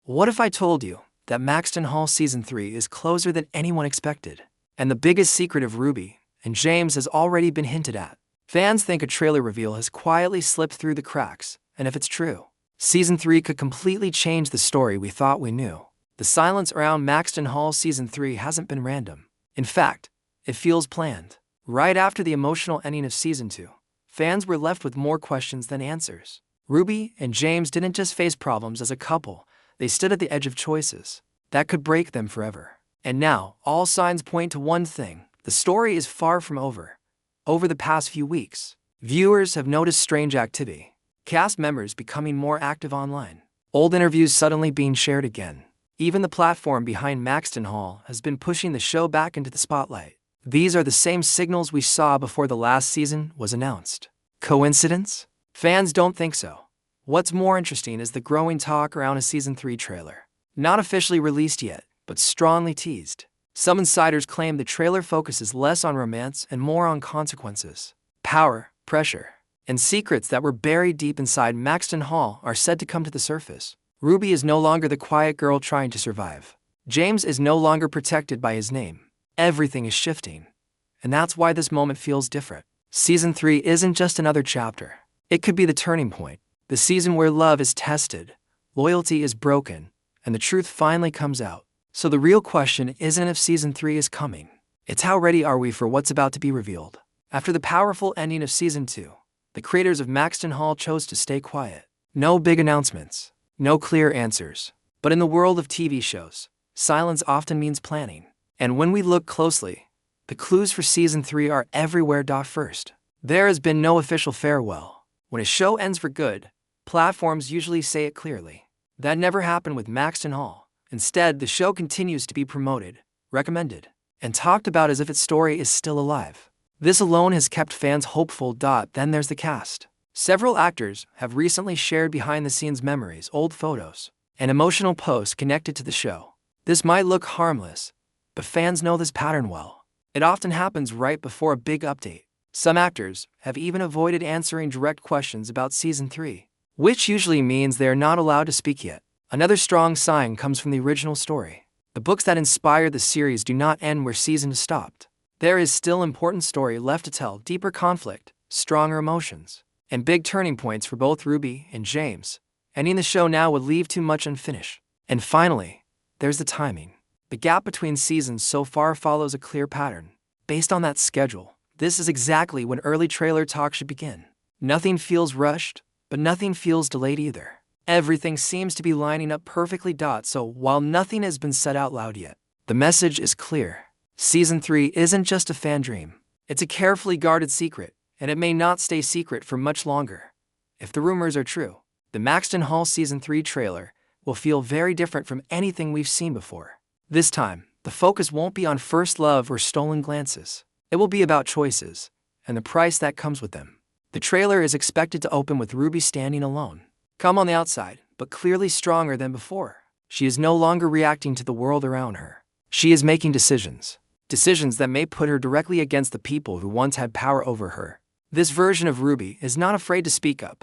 What if I told you that Maxton Hall Season 3 is closer than anyone expected? And the biggest secret of Ruby and James has already been hinted at. Fans think a trailer reveal has quietly slipped through the cracks, and if it's true, Season 3 could completely change the story we thought we knew. The silence around Maxton Hall Season 3 hasn't been random. In fact, it feels planned. Right after the emotional ending of Season 2, fans were left with more questions than answers. Ruby and James didn't just face problems as a couple, they stood at the edge of choices that could break them forever. And now, all signs point to one thing: the story is far from over. Over the past few weeks, viewers have noticed strange activity. Cast members becoming more active online. Old interviews suddenly being shared again. Even the platform behind Maxton Hall has been pushing the show back into the spotlight. These are the same signals we saw before the last season was announced. Coincidence? Fans don't think so. What's more interesting is the growing talk around a Season 3 trailer. Not officially released yet, but strongly teased. Some insiders claim the trailer focuses less on romance and more on consequences, power, pressure, and secrets that were buried deep inside Maxton Hall are said to come to the surface. Ruby is no longer the quiet girl trying to survive. James is no longer protected by his name. Everything is shifting. And that's why this moment feels different. Season 3 isn't just another chapter. It could be the turning point. The season where love is tested, loyalty is broken, and the truth finally comes out. So the real question isn't if Season 3 is coming. It's how ready are we for what's about to be revealed. After the powerful ending of Season 2, the creators of Maxton Hall chose to stay quiet. No big announcements, no clear answers. But in the world of TV shows, silence often means planning. And when we look closely, the clues for Season 3 are everywhere. First, there has been no official farewell. When a show ends for good, platforms usually say it clearly. That never happened with Maxton Hall. Instead, the show continues to be promoted, recommended, and talked about as if its story is still alive. This alone has kept fans hopeful. Then there's the cast. Several actors have recently shared behind-the-scenes memories, old photos, and emotional posts connected to the show. This might look harmless, but fans know this pattern well. It often happens right before a big update. Some actors have even avoided answering direct questions about Season 3, which usually means they are not allowed to speak yet. Another strong sign comes from the original story. The books that inspired the series do not end where Season 2 stopped. There is still important story left to tell, deeper conflict, stronger emotions, and big turning points for both Ruby and James. Ending the show now would leave too much unfinished. And finally, there's the timing. The gap between seasons so far follows a clear pattern. Based on that schedule, this is exactly when early trailer talk should begin. Nothing feels rushed, but nothing feels delayed either. Everything seems to be lining up perfectly. So while nothing has been said out loud yet, the message is clear. Season 3 isn't just a fan dream. It's a carefully guarded secret, and it may not stay secret for much longer. If the rumors are true, the Maxton Hall Season 3 trailer will feel very different from anything we've seen before. This time, the focus won't be on first love or stolen glances. It will be about choices, and the price that comes with them. The trailer is expected to open with Ruby standing alone, calm on the outside, but clearly stronger than before. She is no longer reacting to the world around her. She is making decisions that may put her directly against the people who once had power over her. This version of Ruby is not afraid to speak up,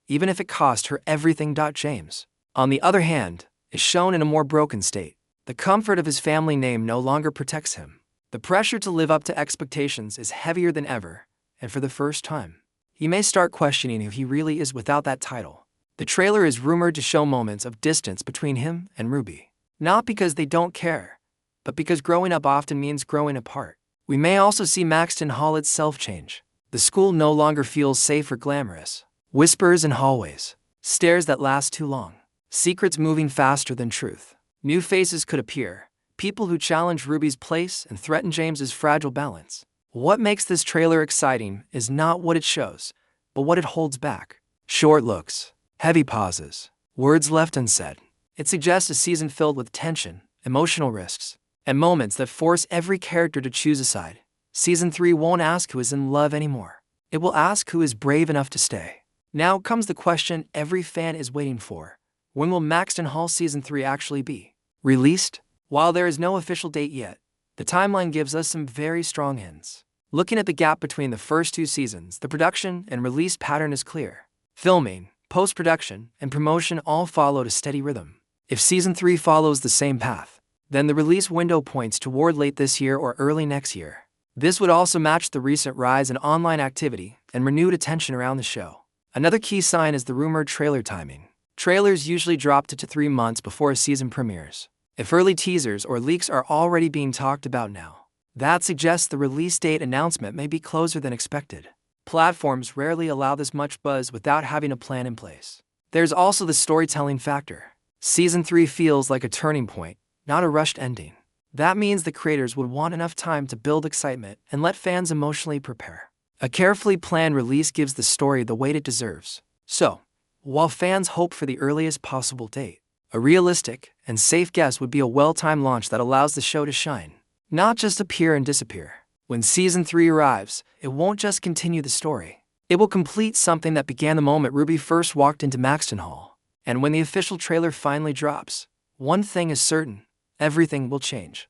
even if it cost her everything. James, on the other hand, is shown in a more broken state. The comfort of his family name no longer protects him. The pressure to live up to expectations is heavier than ever, and for the first time, he may start questioning who he really is without that title. The trailer is rumored to show moments of distance between him and Ruby. Not because they don't care, but because growing up often means growing apart. We may also see Maxton Hall itself change. The school no longer feels safe or glamorous. Whispers in hallways, stares that last too long, secrets moving faster than truth. New faces could appear, people who challenge Ruby's place and threaten James's fragile balance. What makes this trailer exciting is not what it shows, but what it holds back. Short looks, heavy pauses, words left unsaid. It suggests a season filled with tension, emotional risks, and moments that force every character to choose a side. Season 3 won't ask who is in love anymore. It will ask who is brave enough to stay. Now comes the question every fan is waiting for. When will Maxton Hall Season 3 actually be released? While there is no official date yet, the timeline gives us some very strong hints. Looking at the gap between the first two seasons, the production and release pattern is clear. Filming, post-production, and promotion all followed a steady rhythm. If Season 3 follows the same path, then the release window points toward late this year or early next year. This would also match the recent rise in online activity and renewed attention around the show. Another key sign is the rumored trailer timing. Trailers usually drop to 3 months before a season premieres. If early teasers or leaks are already being talked about now, that suggests the release date announcement may be closer than expected. Platforms rarely allow this much buzz without having a plan in place. There's also the storytelling factor. Season 3 feels like a turning point, not a rushed ending. That means the creators would want enough time to build excitement and let fans emotionally prepare. A carefully planned release gives the story the weight it deserves. So, while fans hope for the earliest possible date, a realistic and safe guess would be a well-timed launch that allows the show to shine, not just appear and disappear. When Season 3 arrives, it won't just continue the story. It will complete something that began the moment Ruby first walked into Maxton Hall. And when the official trailer finally drops, one thing is certain: everything will change.